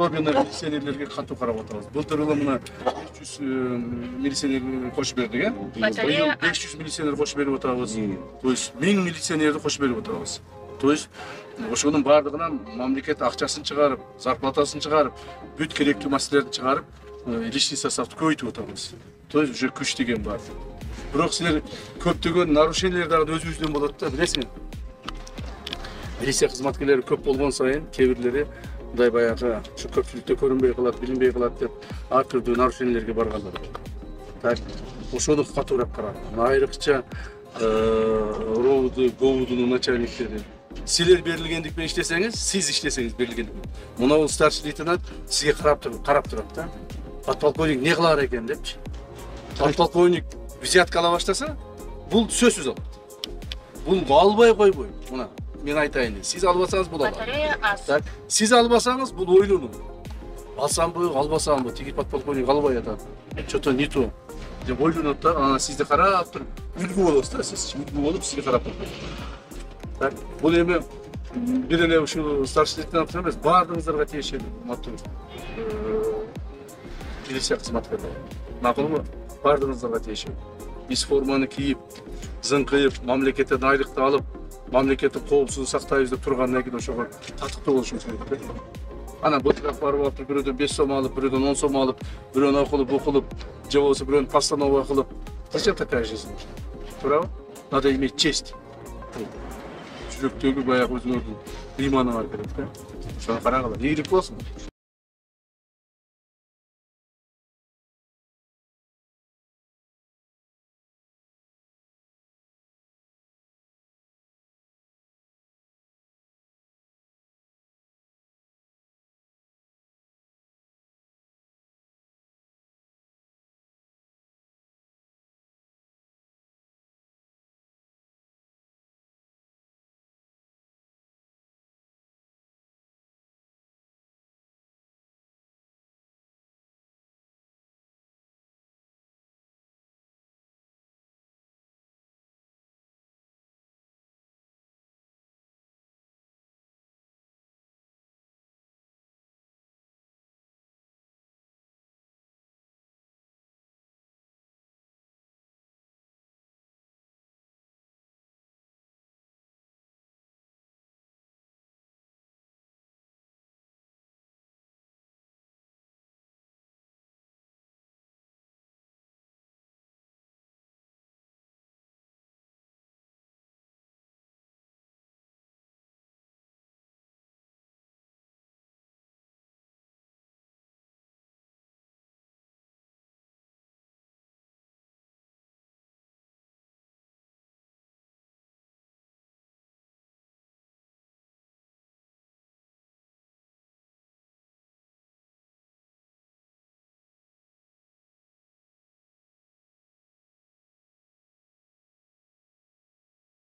особенно милиционерлерге катуу карап атабыз. Былтыр жылы мына 500 милиционер кошуп бердик, э? Быйыл 500 милиционер кошуп берип атабыз. То есть 1000 милиционерди кошуп берип атабыз. То есть ошонун бардыгынан мамлекет акчасын чыгарып, зарплатасын чыгарып, бүт керектүү маселелерди чыгарып, личный составды көбөйтүп атабыз. То есть уже күч деген бар. Бирок силер көптөгөн нарушениялар дагы өзүбүздөн болот да, билесиңер. Милиция кызматкерлери көп болгон сайын кээ бирлери мындай баягы ушу көпчүлүктө көрүнбөй калат, билинбей калат деп ар түрдүү нарушениялерге баргандар. Так, ошону катуураак карап, айрыкча ровду, говудун начальниктери. Силер берилгендик менен иштесеңиз, сиз иштесеңиз берилгендик. Мына бул старший лейтенант сизге карап турат да. Подполковник не кылар экен депчи. Подполковник взятка ала баштаса, бул сөзсүз алат. Бул албай койбойм. Мына мен айтайын. Сиз албасаңыз бул алат. Так, сиз албасаңыз бул ойлонуу. Алсамбы, албасамбы, тиги подполковник албай атат. Что-то не то. Деп ойлонот да, ана сизди карап туруп, үлгү болосуз да, сиз үлгү болуп сизге карап турат. Так, бул эми бир эле ушул старший лейтенант эмес, баардыгыңыздарга тиешелүү. Матур. Милиция кызматкерлери. Макулбу? Баардыгыңыздарга тиешелүү. Биз форманы кийип, зыңкыйып, мамлекеттен айлыкты алып, мамлекеттин коопсуздугун сактайбыз деп тургандан кийин ошого татыктуу болушубуз керек. Ана былтыр барып атып, бирөөдөн 5 сом алып, бирөөдөн 10 сом алып, бирөөнү окулуп, же болбосо бирөөнү постанова кылып. Зачем такая жизнь? Туурабы? Надо иметь честь. Жүрөктөгү баягы өзүңөрдүн ыйманы бар керек да. Ошону карагыла. Ийгилик болсун.